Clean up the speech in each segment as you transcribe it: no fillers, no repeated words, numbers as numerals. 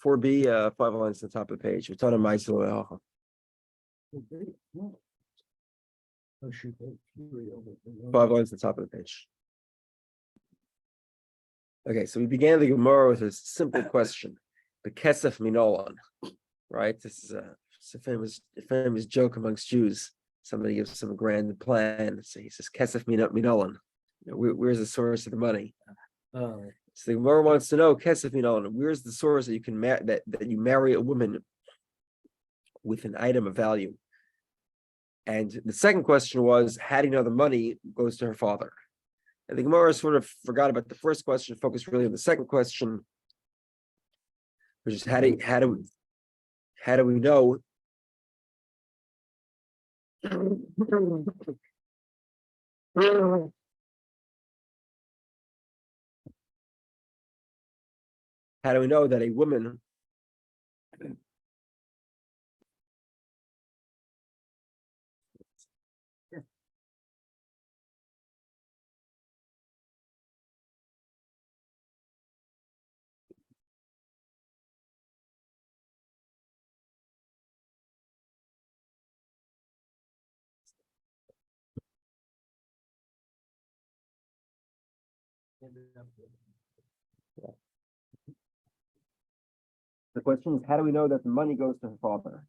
4B, 5 lines at the top of the page. It's on a Ma'aseh Le'acha. 5 lines at the top of the page. Okay, so we began the Gemara with a simple question: the kesef minolan, right? This is a famous joke amongst Jews. Somebody gives some grand plan. So he says kesef minolan. Where's the source of the money? So the Gemara wants to know kesef minolan. Where's the source that you can that you marry a woman with an item of value? And the second question was, how do you know the money goes to her father? And the Gemara sort of forgot about the first question, focused really on the second question, which is how do we know? How do we know that a woman The question is, how do we know that the money goes to her father?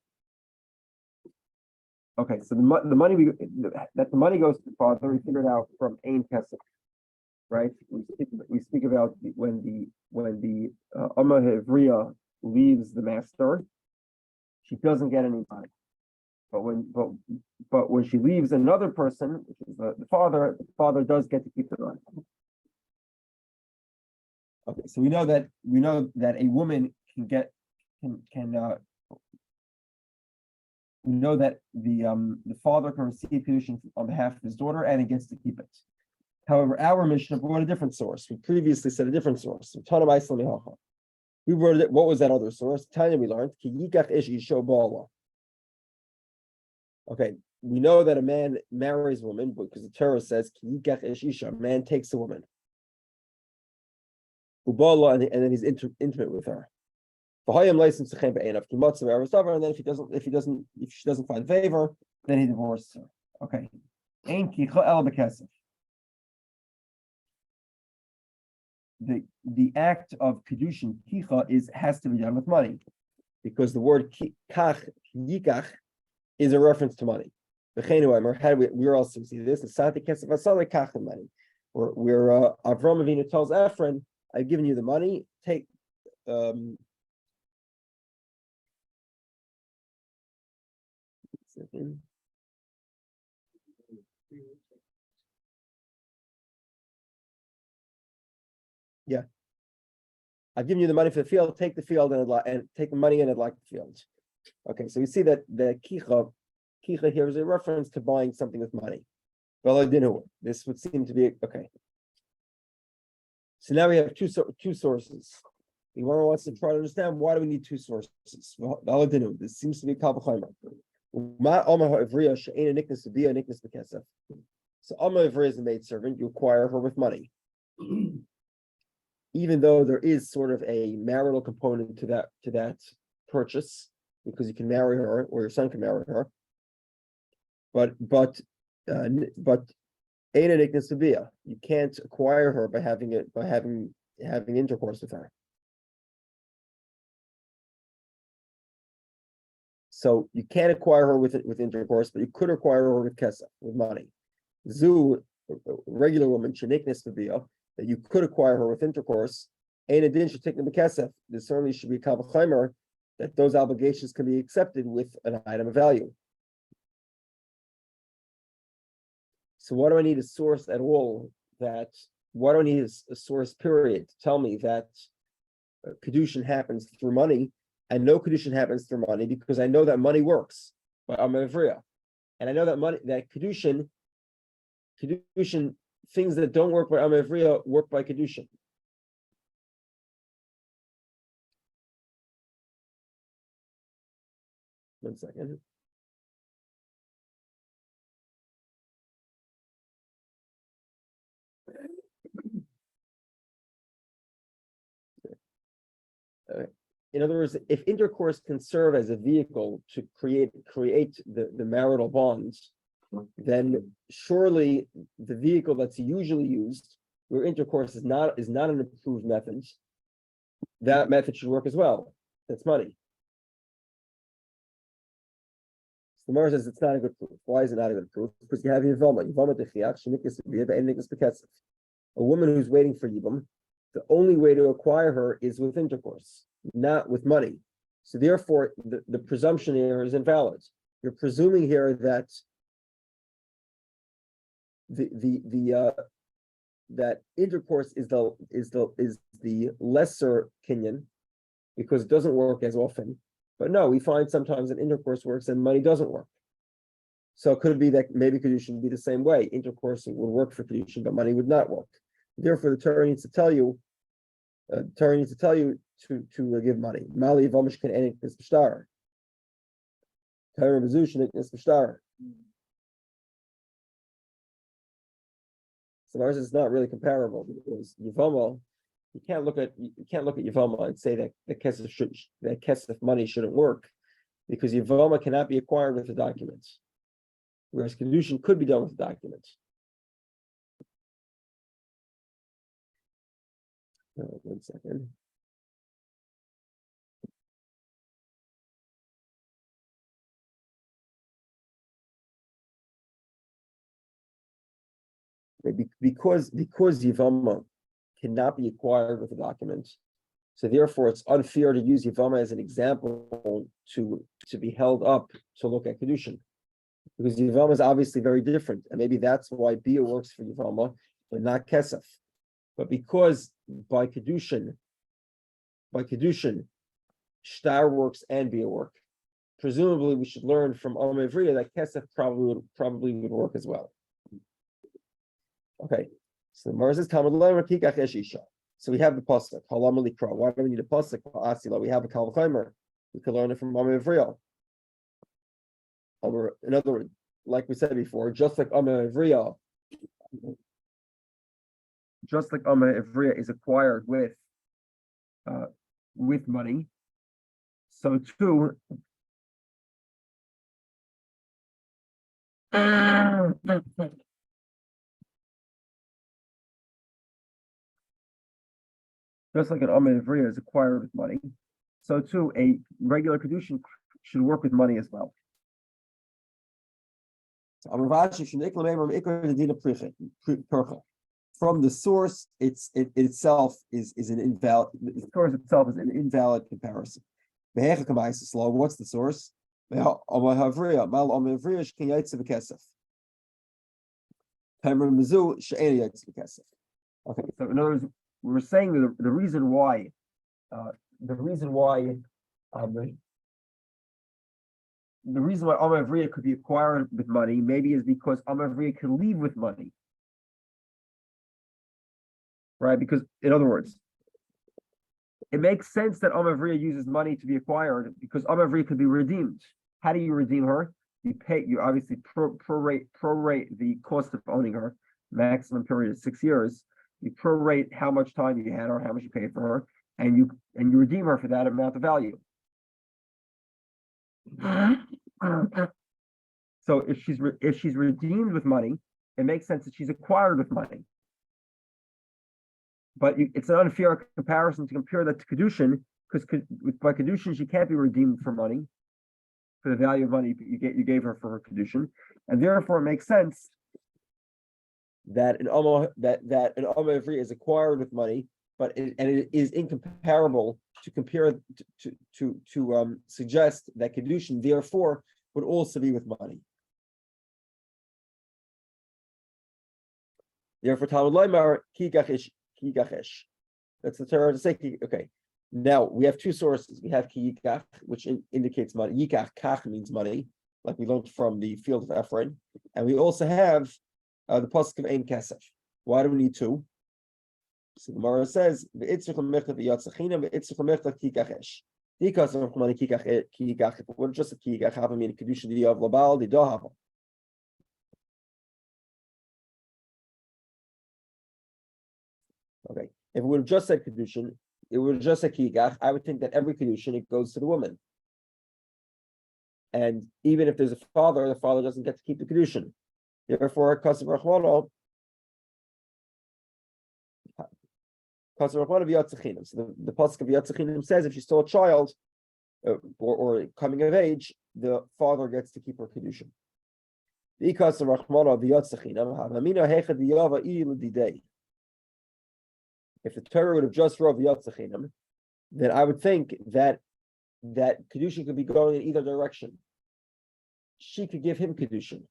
Okay, so the money that the money goes to the father, we figured out from Ein Kesef, right? We speak about when the Amma Hevriya leaves the master, she doesn't get any money. But when she leaves another person, which is the father does get to keep the money. Okay, so we know that a woman we know that the father can receive Kiddushin on behalf of his daughter and he gets to keep it. However, our Mishnah brought a different source. We previously said a different source. We brought it. What was that other source? Tanya, we learned Ki yikach ish isho ba'ala. Okay, we know that a man marries a woman because the Torah says Ki yikach ish isha. A man takes a woman. Ubala, and then he's intimate with her. And then if she doesn't find favor, then he divorces her. Okay. The act of Kiddushin kicha has to be done with money, because the word kach yikach is a reference to money. Where else do we see this? Where Avram Avinu tells Ephron, I've given you the money, take yeah. I've given you the money for the field, take the field and take the money and I'd like the field. Okay, so we see that the kicha here is a reference to buying something with money. Well, this would seem to be okay. So now we have two sources. The Gemara wants to try to understand, why do we need two sources? Well, this seems to be kal v'chomer. So Amma Ivriya is a maidservant. You acquire her with money, even though there is sort of a marital component to that purchase, because you can marry her or your son can marry her. But you can't acquire her by having intercourse with her. So you can't acquire her with intercourse, but you could acquire her with kesef, with money. Zu, a regular woman, sheniknes v'bia, that you could acquire her with intercourse. Ein adin shetikne b'kesef. There certainly should be kal v'chomer that those obligations can be accepted with an item of value. So why do I need a source at all? Why do I need a source period to tell me that Kiddushin happens through money? I know Kiddushin happens through money because I know that money works by Amma Ivriya. And I know that Kiddushin, things that don't work by Amma Ivriya work by Kiddushin. One second. in other words, if intercourse can serve as a vehicle to create the marital bonds, then surely the vehicle that's usually used, where intercourse is not an approved method, that method should work as well. That's money. So the Gemara says it's not a good proof. Why is it not a good proof? Because you have Yivama. A woman who's waiting for Yibam, the only way to acquire her is with intercourse, not with money. So therefore, the presumption here is invalid. You're presuming here that that intercourse is the lesser kinyan because it doesn't work as often. But no, we find sometimes that intercourse works and money doesn't work. So it could be that maybe Kiddushin would be the same way. Intercourse would work for Kiddushin, but money would not work. Therefore, the Torah needs to tell you to give money. Mali v'amish can enik this b'shtar. Torah b'zushin this b'shtar. So ours is not really comparable because Yivama, you can't look at Yivama and say that kesef money shouldn't work because Yivama cannot be acquired with the documents, whereas Kiddushin could be done with the documents. 1 second. Because Yivama cannot be acquired with a document, so therefore it's unfair to use Yivama as an example to be held up to look at Kiddushin, because Yivama is obviously very different, and maybe that's why Bia works for Yivama but not Kesef. But because by Kiddushin, Shtar works and Bia work, presumably we should learn from Amevriya that Kesef probably would work as well. Okay, so the Gemara says Talmud. So we have the pasuk. Why do we need a pasuk? We have a Kal V'Chomer. We can learn it from Amevriya. In other words, like we said before, just like Amevriya is acquired with money, so too just like an Amevriya is acquired with money, so too a regular Kiddushin should work with money as well. From the source, it itself is an invalid. The source itself is an invalid comparison. What's the source? Okay, so in other words, we were saying that the reason why Amavriya could be acquired with money maybe is because Amavriya can leave with money. Right? Because, in other words, it makes sense that Amavriya uses money to be acquired because Amavriya could be redeemed. How do you redeem her? You obviously prorate the cost of owning her, maximum period is 6 years. You prorate how much time you had or how much you paid for her, and you redeem her for that amount of value. So if she's redeemed with money, it makes sense that she's acquired with money. But it's an unfair comparison to compare that to Kiddushin, because by Kiddushin she can't be redeemed for money, for the value of money you gave her for her Kiddushin, and therefore it makes sense that an Amavri is acquired with money, but it is incomparable to compare to suggest that Kiddushin therefore would also be with money. Therefore, Talmud Laimar ki gachesh. That's the Torah to say. Okay, now we have two sources. We have ki yikach, which indicates money. Yikach kach means money, like we learned from the field of Ephraim, and we also have the pasuk of ein kesef. Why do we need two? So the Gemara says v'itzrich l'mechta v'yatzachina v'itzrich l'mechta ki gachesh. Because of money ki yikach. What just a ki yikach have mean Kiddushin di of labal di dohava. Okay, if we would have just said Kiddushin, it was just a kigach, I would think that every Kiddushin, it goes to the woman. And even if there's a father, the father doesn't get to keep the Kiddushin. Therefore, Kasav Rachmano, so the pasuk of Yatzachinim says if she's still a child or coming of age, the father gets to keep her Kiddushin. If the Torah would have just wrote Yatzachinim, then I would think that Kiddushin could be going in either direction. She could give him Kiddushin.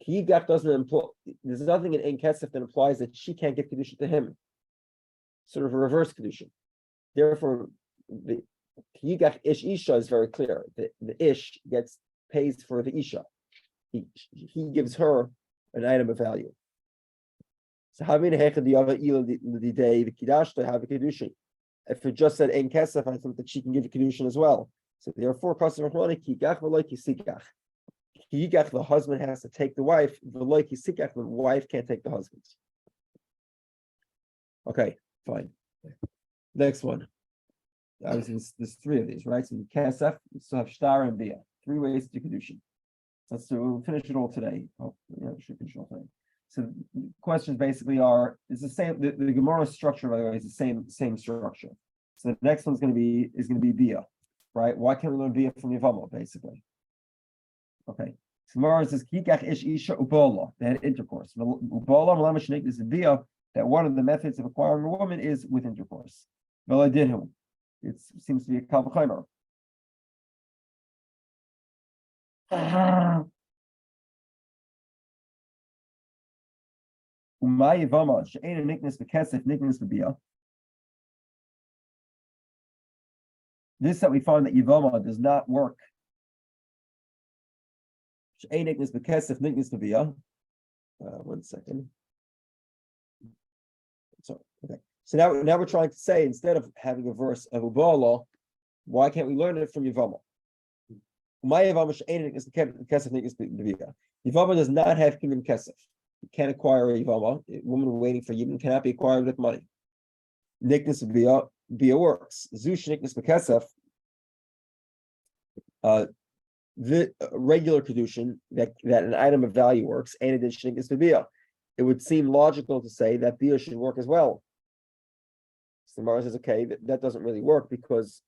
Kiyigach doesn't imply, there's nothing in Ein Kesef that implies that she can't give Kiddushin to him. Sort of a reverse Kiddushin. Therefore, the Kiyigach Ish Isha is very clear. The Ish pays for the Isha. He gives her an item of value. So having the Kiddush to have a Kiddushin. If it just said Ein Kesef, I think that she can give a Kiddushin as well. So therefore, the husband has to take the wife. The wife can't take the husband. Okay, fine. Next one. There's three of these, right? So Kesef, you still have Shtar and Bia. 3 ways to do Kiddushin. We'll finish it all today. Oh, yeah, we should finish it all today. So the questions basically are, it's the same, the Gemara structure, by the way, is the same structure. So the next one's going to be Bia, right? Why can't we learn Bia from Yavama, basically? Okay. So Gemara says, Kikach ish isha ubala, they had intercourse. Ubala malamashnik is a Bia, that one of the methods of acquiring a woman is with intercourse. Well, I did him. It seems to be a Kalvachaimer. This that we find that Yivama does not work. One second. So okay. So now we're trying to say, instead of having a verse of Ubala, why can't we learn it from Yivama? Yivama does not have Kinyan Kesef. You can't acquire a Yivama. A woman waiting for Yibam cannot be acquired with money. Niknas Bia works. Zush Niknas Bekesef, the regular Kiddushin, that an item of value works, and it is Niknas Bia. It would seem logical to say that Bia should work as well. So Mara says, okay, that doesn't really work because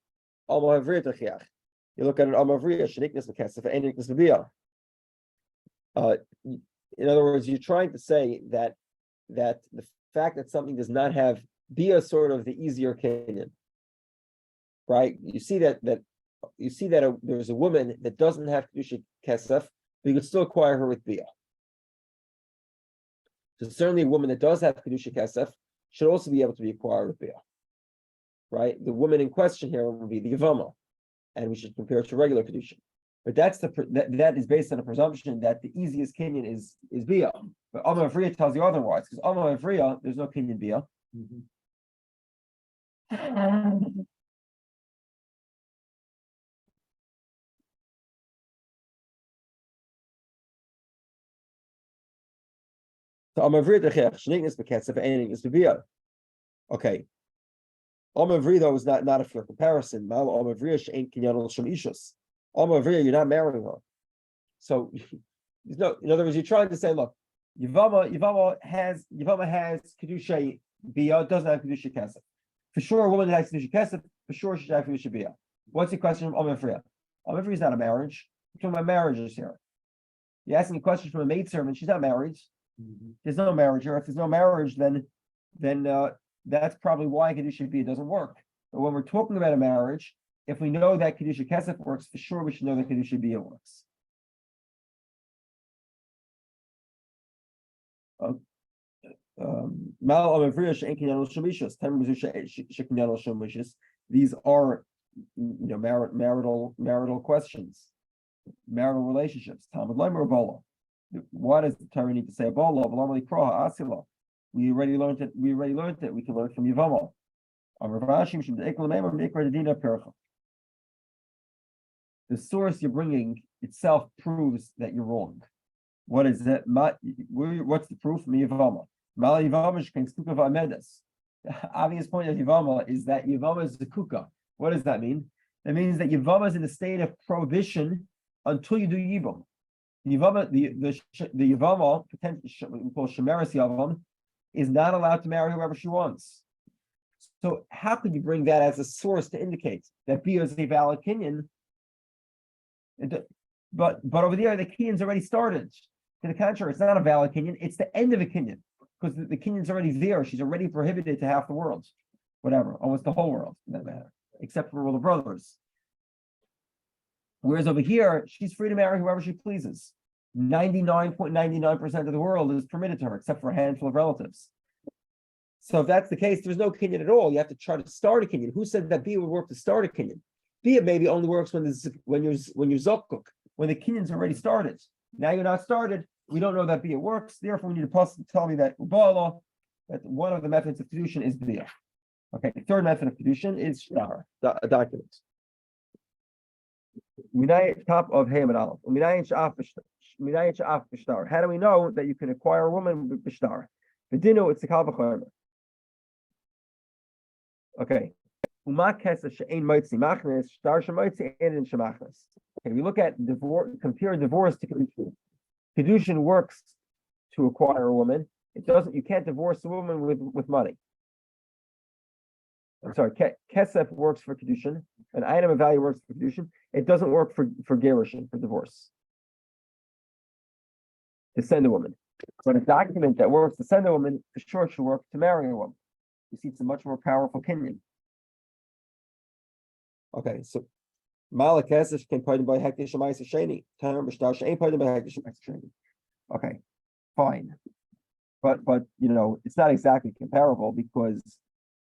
you look at an Amavriya, Sheniknas Bekesef, and Niknas Bia. In other words, you're trying to say that the fact that something does not have Bia sort of the easier Kenyan, right? You see that there's a woman that doesn't have Kedusha Kesef, but you could still acquire her with Bia. So certainly a woman that does have Kedusha Kesef should also be able to be acquired with Bia, right? The woman in question here would be the Yavama, and we should compare it to regular Kedusha. But that is based on a presumption that the easiest Kenyan is Bia. But Amma Avriya tells you otherwise, because Amma Avriya, there's no Kenyan Bia. So Amavri Shniknis Beketzev anything is Bia. Okay. Amavri though is not a fair comparison. Mal Amavri ain't Kinyanol Shem Ishus. Amavri, you're not marrying her. So in other words, you're trying to say, look, Yivama has Kedusha Bia, doesn't have Kedusha Kesef. For sure, a woman that has Kedusha Kesef, for sure she should have Kedusha Bia. What's the question from Amavri? Amavri is not a marriage. We're talking about marriages here. You're asking a question from a maidservant, she's not married. There's no marriage here. If there's no marriage, then that's probably why Kedusha Bia doesn't work. But when we're talking about a marriage, if we know that Kedusha Kesef works, for sure we should know that Kedusha Bia works. These are marital questions, marital relationships. Talmud Leimer Bola. What does the Torah need to say? We already learned it. We can learn it from Yivama. The source you're bringing itself proves that you're wrong. What is that? What's the proof? Yivama. The obvious point of Yivama is that Yivama is the kuka. What does that mean? That means that Yivama is in a state of prohibition until you do Yivam. Yivama, the Yivama, potentially we call Shemeres Yavam, is not allowed to marry whoever she wants. So how can you bring that as a source to indicate that Bia is a valid kinyan? But over there, the kinyan's already started. To the contrary, it's not a valid kinyan, it's the end of a kinyan. Because the kinyan's already there. She's already prohibited to half the world. Whatever, almost the whole world, for that matter, except for all the brothers. Whereas over here, she's free to marry whoever she pleases. 99.99% of the world is permitted to her, except for a handful of relatives. So if that's the case, there's no kinyan at all. You have to try to start a kinyan. Who said that Bia would work to start a kinyan? Bia maybe only works when you're zokuk, when the kinyan's already started. Now you're not started. We don't know that Bia works. Therefore, we need to tell me that Ubala, that one of the methods of Kiddushin is Bia. Okay, the third method of Kiddushin is Shtar, a document. Top of Haman Aleph. How do we know that you can acquire a woman with Bishtar? V'dinu, it's the Kal V'chomer. Okay. Okay, we look at divorce, compare divorce to Kiddushin. Kiddushin works to acquire a woman. It doesn't, you can't divorce a woman with money. I'm sorry, Kesef works for Kiddushin, an item of value works for Kiddushin. It doesn't work for gerushin, for divorce. To send a woman. But a document that works to send a woman, for sure should work to marry a woman. You see, it's a much more powerful kinyan. Okay, so Mala Kesef can pardon by Hektish Shemaisa Sheni. Tanner Bishtash ain't pardon by Hektish Shemaisa Sheni. Okay, fine. But you know, it's not exactly comparable because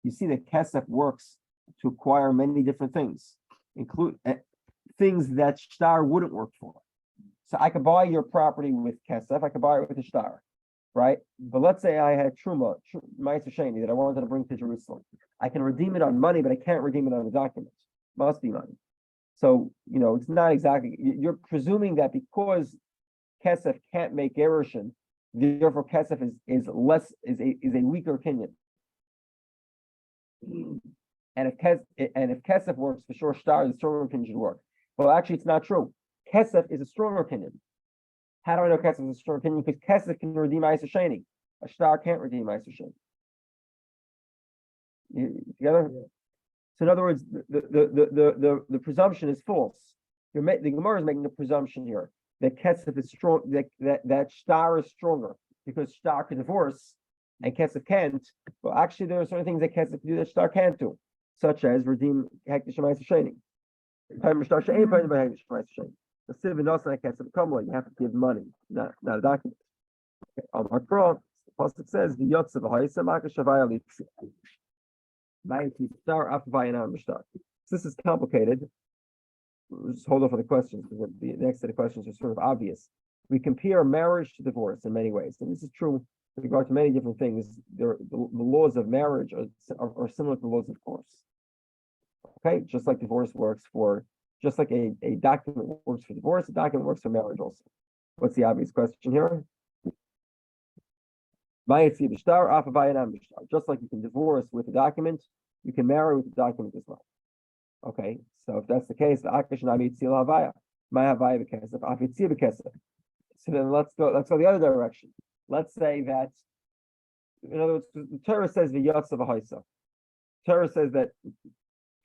you see that Kesef works to acquire many different things, include things that Shtar wouldn't work for. So I could buy your property with Kesef, I could buy it with a Shtar, right? But let's say I had Truma, Ma'aser Sheni, that I wanted to bring to Jerusalem. I can redeem it on money, but I can't redeem it on a document. Must be money. So, you know, it's not exactly, you're presuming that because Kesef can't make gerushin, therefore Kesef is a weaker kinyan. And if Kesef works, for sure Shtar, the stronger kinyan should work. Well, actually, it's not true. Kesef is a stronger kinyan. How do I know Kesef is a stronger kinyan? Because Kesef can redeem Ma'aser Sheni. A Shtar can't redeem Ma'aser Sheni. Together? So in other words, the presumption is false. The Gemara is making a presumption here that Kesef is strong, that Shtar is stronger because Shtar can divorce and Kesef can't. Well, actually, there are certain things that Kesef can do that Shtar can't do, such as redeem Hektish Shemaisa Sheni. The Siv and also Kesef Kamla, you have to give money, not a document. On our cross, the pasuk says the Yotze v'Ha'isa Maka Shavaya Litzi. This is complicated. We'll just hold on for the questions because the next set of questions are sort of obvious. We compare marriage to divorce in many ways, and this is true with regard to many different things. The laws of marriage are similar to the laws of divorce. Okay, just like divorce works for, just like a document works for divorce, a document works for marriage also. What's the obvious question here? Just like you can divorce with a document, you can marry with a document as well. Okay, so if that's the case, so then let's go the other direction. Let's say that, in other words, the Torah says the Yotze v'Ha'isa. Torah says that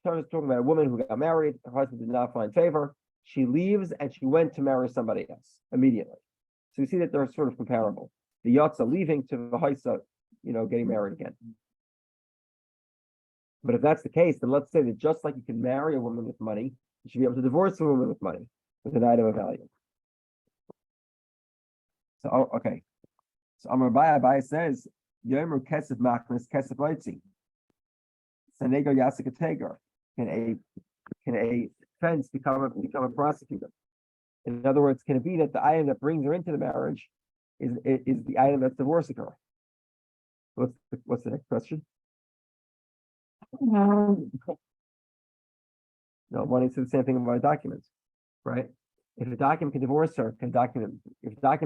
Torah is talking about a woman who got married, her husband did not find favor, she leaves and she went to marry somebody else immediately. So you see that they're sort of comparable. The Yotze leaving to the Haisa, getting married again. But if that's the case, then let's say that just like you can marry a woman with money, you should be able to divorce a woman with money, with an item of value. So, okay. So Amar Abai says, Yomer Kesef Machnes Kesef Leitzi. Senego Yasik Tegar. Can a fence become a prosecutor? In other words, can it be that the item that brings her into the marriage is the item that's divorcing her? What's the next question? No, one is the same thing about a document, right? If a document can divorce her, if a document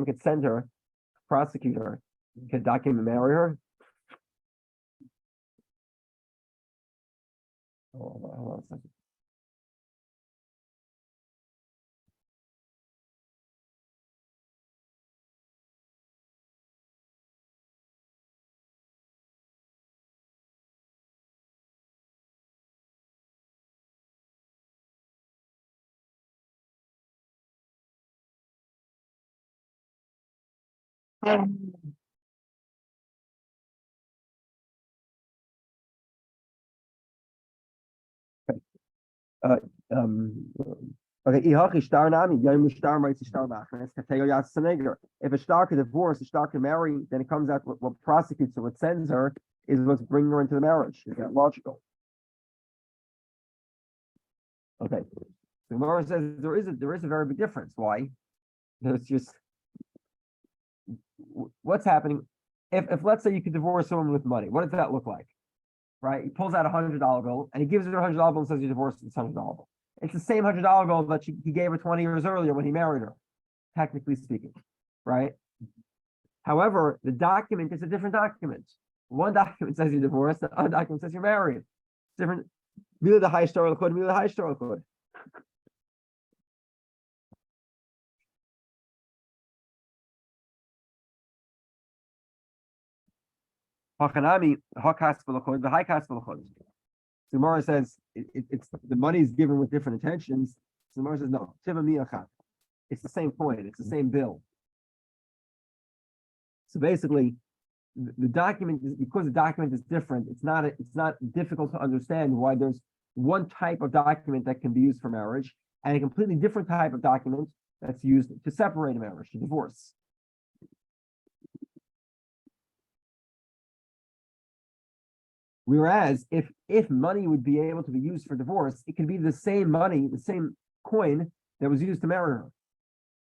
can send her, prosecute her, can a document marry her? Hold on a second. Uh, okay, if a star could divorce, a star could marry, then it comes out what prosecutes or what sends her is what's bringing her into the marriage. Is that logical? Okay. The Gemara says there is a very big difference. Why? There's just what's happening. If let's say you could divorce someone with money, what does that look like? Right? He pulls out $100 bill and he gives her $100 bill and says you divorced this $100 bill. It's the same $100 bill that he gave her 20 years earlier when he married her, technically speaking, right? However, the document is a different document. One document says you're divorced, the other document says you're married. It's different. Neither the high star code, neither the high star code. Hachanami, hakas v'lachod, the high kas v'lachod. Gemara says it's the money is given with different intentions. Gemara says no, tiva mi'achat. It's the same coin. It's the same bill. So basically, the document is because the document is different. It's not difficult to understand why there's one type of document that can be used for marriage and a completely different type of document that's used to separate a marriage, to divorce. Whereas if money would be able to be used for divorce, it could be the same money, the same coin that was used to marry her.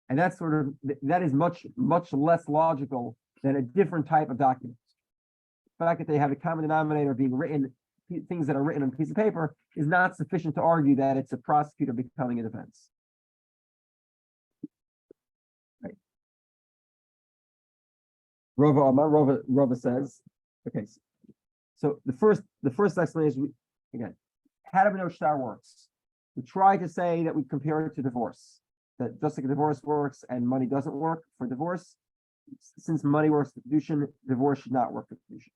And that's that is much less logical than a different type of document. The fact that they have a common denominator being written, things that are written on a piece of paper, is not sufficient to argue that it's a prosecutor becoming a defense. Right. Rava says, okay. So the first explanation, again, how do we know shtar works? We try to say that we compare it to divorce, that just like a divorce works and money doesn't work for divorce, since money works for Kiddushin, divorce should not work for Kiddushin.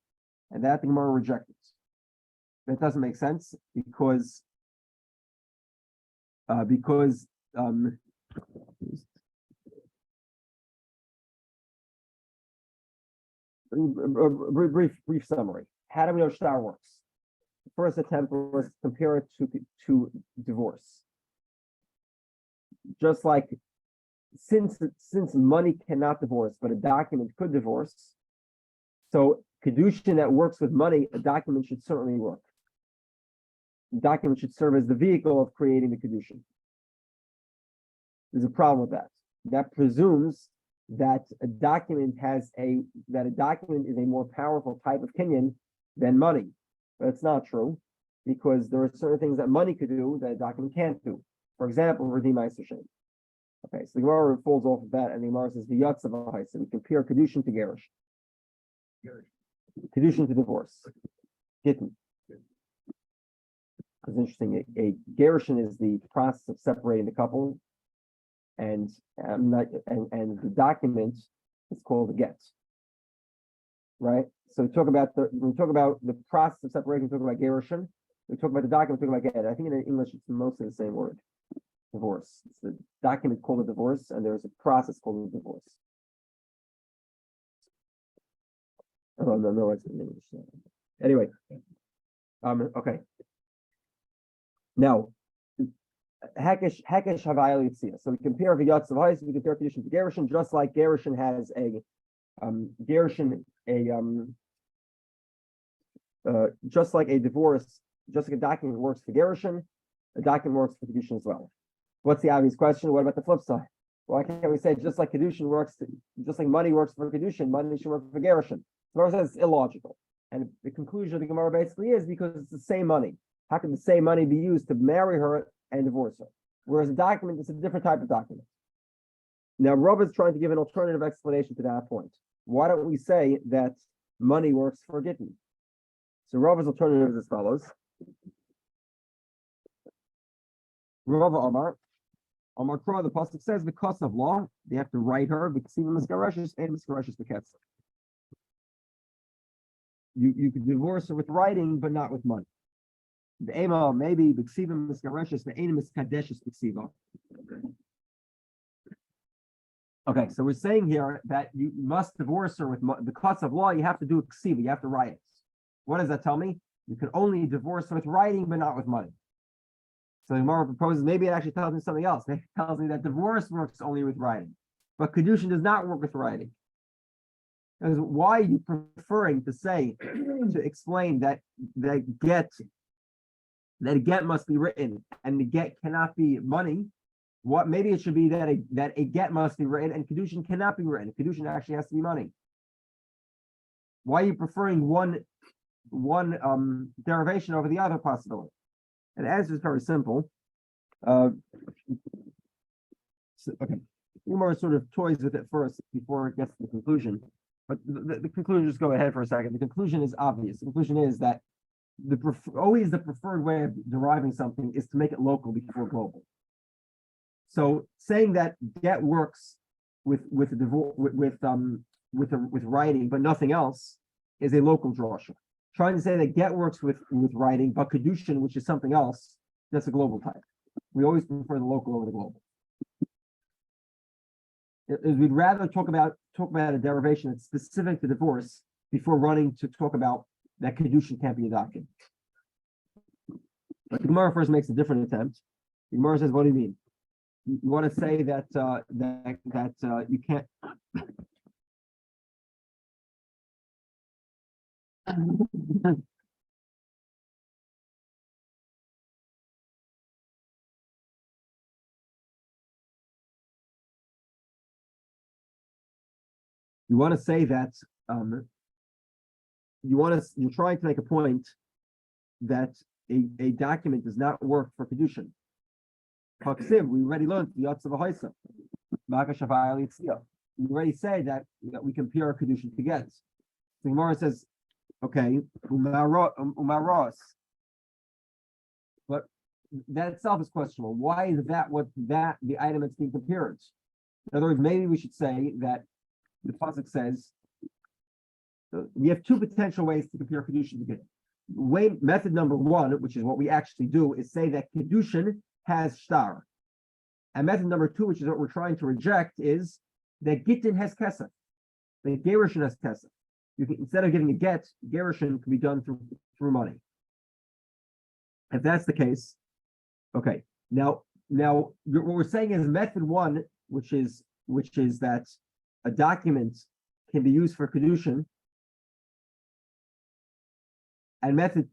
And that the Gemara rejected. That doesn't make sense because brief summary. How do we know shtar works? The first attempt was to compare it to divorce. Just like since money cannot divorce, but a document could divorce, so Kiddushin that works with money, a document should certainly work. The document should serve as the vehicle of creating the Kiddushin. There's a problem with that. That presumes that a document is a more powerful type of kinyan than money. But it's not true, because there are certain things that money could do that a document can't do. For example, redeem Meiser Shem. Okay, so the Gemara falls off of that, and the Gemara says the Yatz of a so we compare Kiddushin to Gerish. Kiddushin to divorce. Gittin. It's interesting. A Gerushin is the process of separating the couple, and the document is called a get. Right? So when we talk about the process of separation, we talk about Gerushin. We talk about the document, we talk about get. I think in English it's mostly the same word. Divorce. It's the document called a divorce, and there's a process called a divorce. Oh no, it's in English. Anyway, okay. Now, Hekesh Havayel Yitzia. So we compare V'yatz of Hais, we compare Kiddushin to Gerushin, just like Gerushin has just like a divorce, just like a document works for Gerushin, a document works for Kiddushin as well. What's the obvious question? What about the flip side? Why can't we say just like Kiddushin works, just like money works for Kiddushin, money should work for Gerushin? The Gemara says it's illogical. And the conclusion of the Gemara basically is because it's the same money. How can the same money be used to marry her and divorce her? Whereas a document is a different type of document. Now, Rav is trying to give an alternative explanation to that point. Why don't we say that money works for gittin? So Rav's alternative is as follows. Rava Amar Kra, the pasuk says because of law, they have to write her because even miskarashes and miskarashes beketsa. You could divorce her with writing, but not with money. The ema maybe b'ksiva miskarashes, the ena miskadeshes b'ksiva. Okay, so we're saying here that you must divorce her with because of law. You have to do a ksiva, you have to write it. What does that tell me? You can only divorce her with writing, but not with money. So the Gemara proposes maybe it actually tells me something else. It tells me that divorce works only with writing, but Kiddushin does not work with writing. Because why are you preferring to say to explain that a get must be written and the get cannot be money? What maybe it should be that a get must be written and Kiddushin cannot be written. Kiddushin actually has to be money. Why are you preferring one derivation over the other possibility? And the answer is very simple. Okay, Umar sort of toys with it first before it gets to the conclusion. But the conclusion, just go ahead for a second. The conclusion is obvious. The conclusion is that always the preferred way of deriving something is to make it local before global. So saying that get works with writing, but nothing else, is a local drasha. Trying to say that get works with writing, but Kiddushin, which is something else, that's a global type. We always prefer the local over the global. We'd rather talk about a derivation that's specific to divorce before running to talk about that Kiddushin can't be adopted. But the Gemara first makes a different attempt. The Gemara says, "What do you mean? You want to say that you can't?" You want to say that you're trying to make a point that a document does not work for Kiddushin. We already learned the Yatz of a Haisa. We already say that we compare our Kiddushin to get. The Gemara says, okay, umaros. But that itself is questionable. Why is that the item that's being compared? In other words, maybe we should say that the pasuk says we have two potential ways to compare Kiddushin to gittin. Method number one, which is what we actually do, is say that Kiddushin has shtar. And method number two, which is what we're trying to reject, is that gittin has kesef. That gerushin has kesef. Instead of giving a get, gerushin can be done through money. If that's the case, okay. Now what we're saying is method one, which is that a document can be used for Kiddushin, and method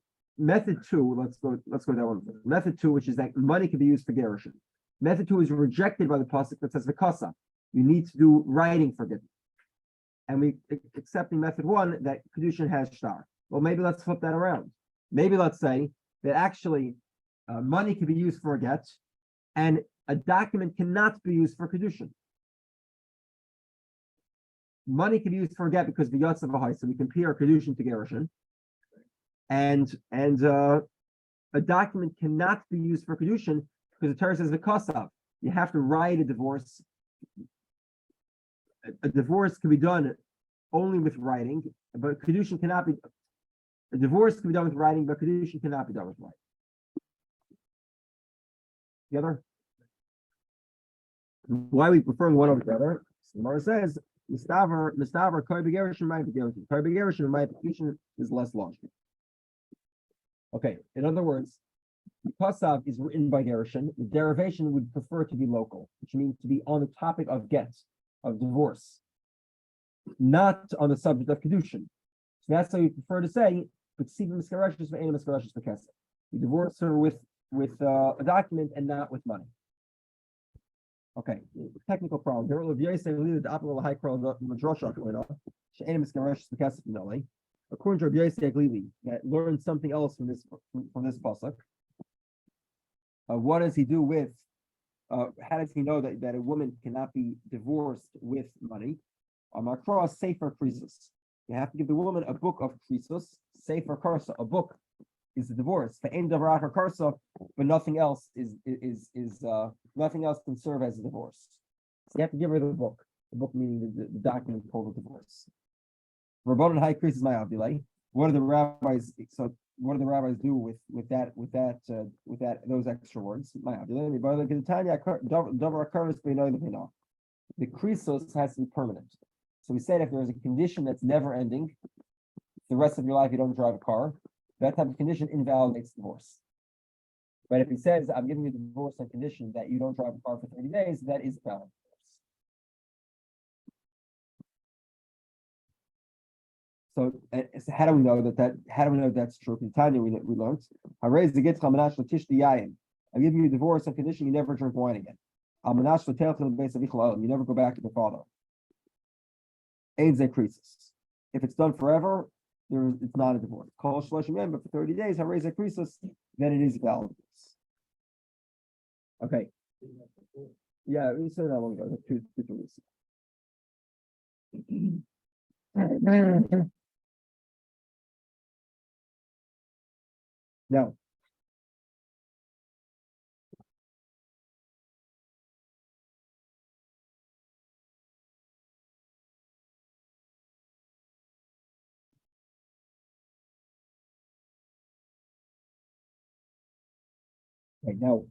two, let's go that one. Method two, which is that money can be used for gerushin. Method two is rejected by the pasuk that says v'kasa. You need to do writing for gittin. And we accepting method one that Kiddushin has shtar. Well, maybe let's flip that around. Maybe let's say that actually money can be used for a get, and a document cannot be used for Kiddushin. Money can be used for a get because the Yatz of a Haisa, so we compare Kiddushin to gerushin, and a document cannot be used for Kiddushin because the Torah says v'kasav. You have to write a divorce. A divorce can be done only with writing, but Kiddushin cannot be. A divorce can be done with writing, but Kiddushin cannot be done with writing. Together? Why are we preferring one over the other? Gemara says, Mistaver, Koi Begerushin, my Begerushin. Koi Begerushin, my Kiddushin is less long. Okay, in other words, Kasav is written by Gerushin. The derivation would prefer to be local, which means to be on the topic of get, of divorce, not on the subject of Kiddushin. So that's how you prefer to say, but see the miskarashes for any miskarashes for Kesef. You divorce her with a document and not with money. Okay, technical problem. According to Rabbi Yehudah that learned something else from this pasuk. What does he do with? How does he know that a woman cannot be divorced with money? Across sefer krisus. You have to give the woman a book of krisus, sefer karsa, a book, is the divorce. For ein davar achar karsa, but nothing else nothing else can serve as a divorce. So you have to give her the book. The book meaning the document called the divorce. Rabbanan high increases my abdulai. What do the rabbis? So what do the rabbis do with those extra words? My abdulai. The krisos has to be permanent. So we said if there's a condition that's never ending, the rest of your life you don't drive a car, that type of condition invalidates divorce. But if he says, I'm giving you the divorce on condition that you don't drive a car for 30 days, that is valid divorce. So how do we know that's true? In Tanya we learned, I'm giving you divorce on condition you never drink wine again. You never go back to the father. If it's done forever, it's not a divorce. But for 30 days, then it is valid. Okay. Yeah, we said that one ago. Now, okay, now,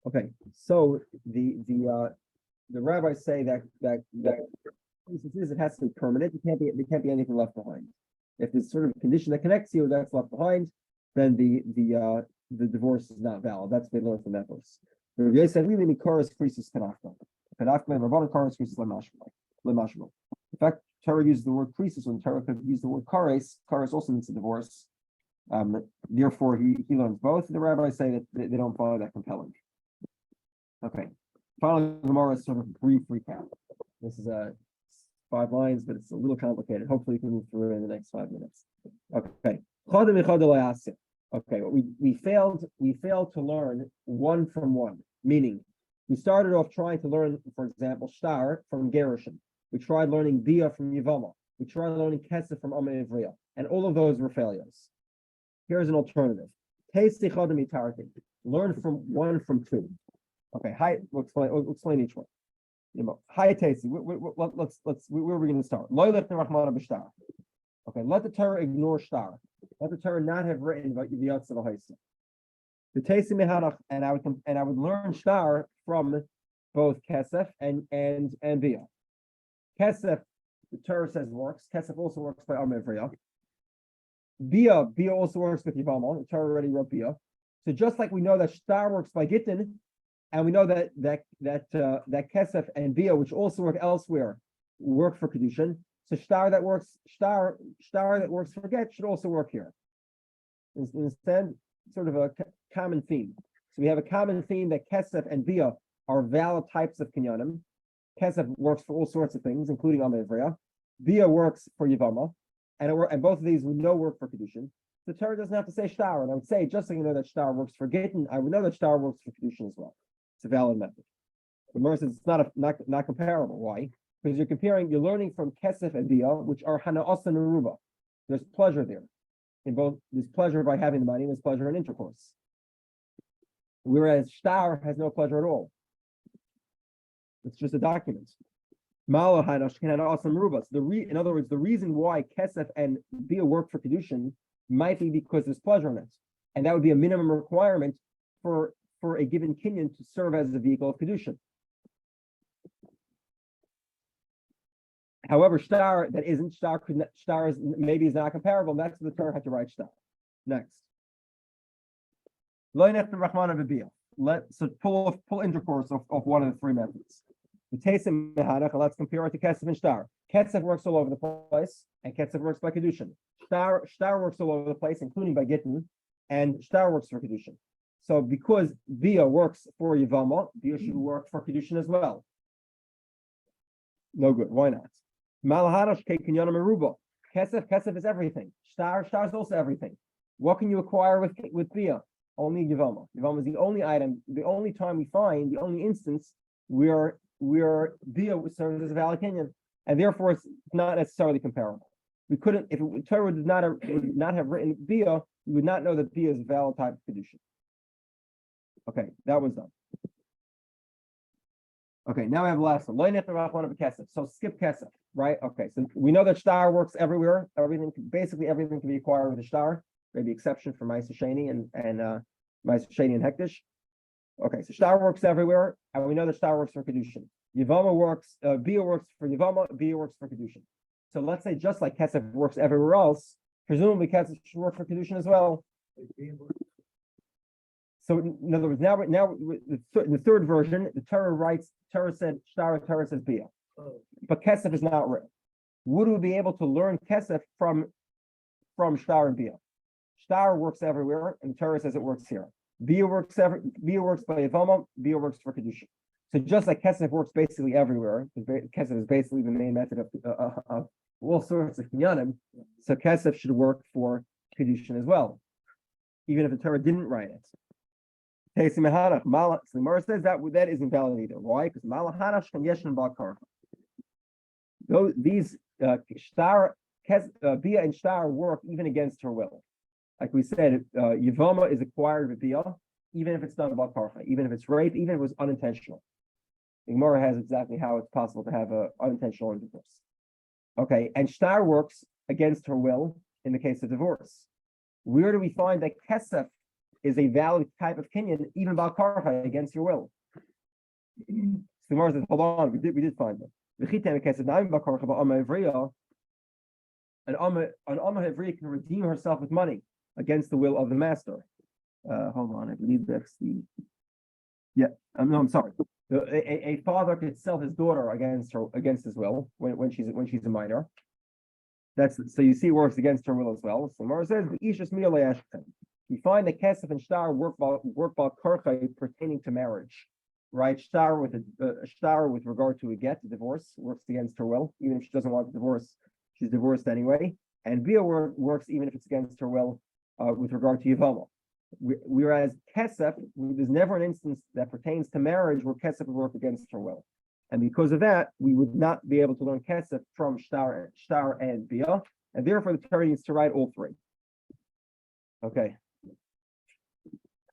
okay, so the rabbis say that it has to be permanent. There can't be anything left behind. If there's sort of a condition that connects you that's left behind, then the divorce is not valid. That's what they learned from that verse. The said really mikoras krisis kanafka. In fact, Torah uses the word krisis when Torah could use the word kares. Kares also means a divorce. Therefore, he learns both. The rabbis say that they don't find that compelling. Okay. Final Gemara is sort of a brief recap. This is 5 lines, but it's a little complicated. Hopefully, you can move through it in the next 5 minutes. Okay. Okay. We failed to learn one from one. Meaning, we started off trying to learn, for example, shtar from Gerushin. We tried learning bia from Yivama. We tried learning kesef from Amay Ivriya, and all of those were failures. Here's an alternative. Learn from 1 from 2. Okay, we'll explain each one. Hi, Tasty. Let's. Where are we going to start? Okay, let the Torah ignore shtar. Let the Torah not have written about Yiviyatz V'Haisa. The Tasty Mehanach, and I would learn shtar from both kesef and bia. Kesef, the Torah says works. Kesef also works by Amay Ivriya. Bia also works with Yivama. The Torah already wrote bia. So just like we know that shtar works by gittin, and we know that kesef and bia, which also work elsewhere, work for Kiddushin. So shtar that works for get should also work here. Understand? Sort of a common theme. So we have a common theme that kesef and bia are valid types of kinyanim. Kesef works for all sorts of things, including Amay Ivriya. Bia works for Yivama, and both of these we know work for Kiddushin. The Torah doesn't have to say shtar, and I would say just so you know that shtar works for gittin, I would know that shtar works for Kiddushin as well. It's a valid method. The Gemara says it's not comparable. Why? Because you're learning from kesef and bia, which are hana'asa neruba. There's pleasure there. In both, there's pleasure by having the money, and there's pleasure in intercourse. Whereas shtar has no pleasure at all. It's just a document. In other words, the reason why kesef and bia work for Kiddushin might be because there's pleasure in it, and that would be a minimum requirement for a given kinyan to serve as a vehicle of Kiddushin. However, shtar is maybe is not comparable. And that's what the Torah had to write shtar. Next. So pull intercourse of one of the 3 methods. The Teisim Mehadach, let's compare it to Kesef and Shtar. Kesef works all over the place, and Kesef works by Kiddushin. Shtar works all over the place, including by Gittin, and Shtar works for Kiddushin. So because Bia works for Yivama, Bia should work for Kiddushin as well. No good. Why not? Malahadash Kekinyanam Aruba. Kesef is everything. Shtar is also everything. What can you acquire with Bia? Only Yevama. Yevama is the only item, the only time we find, the only instance where Bia serves as a valid kinyan, and therefore it's not necessarily comparable. We couldn't, if Torah would not have written Bia, we would not know that Bia is a valid type of Kiddushin. Okay, that one's done. Okay, now we have the last one. So skip kesef, right? Okay, so we know that shtar works everywhere. Basically everything can be acquired with a shtar, maybe exception for Ma'aser Sheni and Ma'aser Sheni and Hektish. Okay, so shtar works everywhere, and we know that shtar works for Kiddushin. Yevama works, Bia works for Yevama, Bia works for Kiddushin. So let's say just like kesef works everywhere else, presumably kesef should work for Kiddushin as well. So in other words, now in the third version, the Torah said shtar, Torah says Bia, but kesef is not written. Would we be able to learn kesef from shtar and Bia? Shtar works everywhere, and the Torah says it works here. Bia works by Yevama, Bia works for Kiddushin. So just like kesef works basically everywhere, kesef is basically the main method of all sorts of kinyanim. So kesef should work for Kiddushin as well, even if the Torah didn't write it. So the Gemara says that isn't valid either. Why? Because malahanash kan yeshin bakar. These shtar, Bia and shtar work even against her will. Like we said, Yevama is acquired with Bia, even if it's done about karcha, even if it's rape, even if it was unintentional. The Gemara has exactly how it's possible to have an unintentional divorce. Okay, and shtar works against her will in the case of divorce. Where do we find that kesef is a valid type of kinyan, even about karcha, against your will? So the Gemara says, hold on, we did find them. An Amma Hevri can redeem herself with money against the will of the master. Hold on, I believe that's the. Yeah, no, I'm sorry. A father could sell his daughter against his will when she's a minor. So you see it works against her will as well. So Mara says we find that kesef and shtar work about karcha pertaining to marriage, right? Shtar with regard to a get, a divorce, works against her will, even if she doesn't want the divorce, she's divorced anyway. And Bia works even if it's against her will with regard to Yevama. Whereas kesef, there's never an instance that pertains to marriage where kesef would work against her will, and because of that, we would not be able to learn kesef from shtar and Bia, and therefore the Torah needs to write all three. Okay.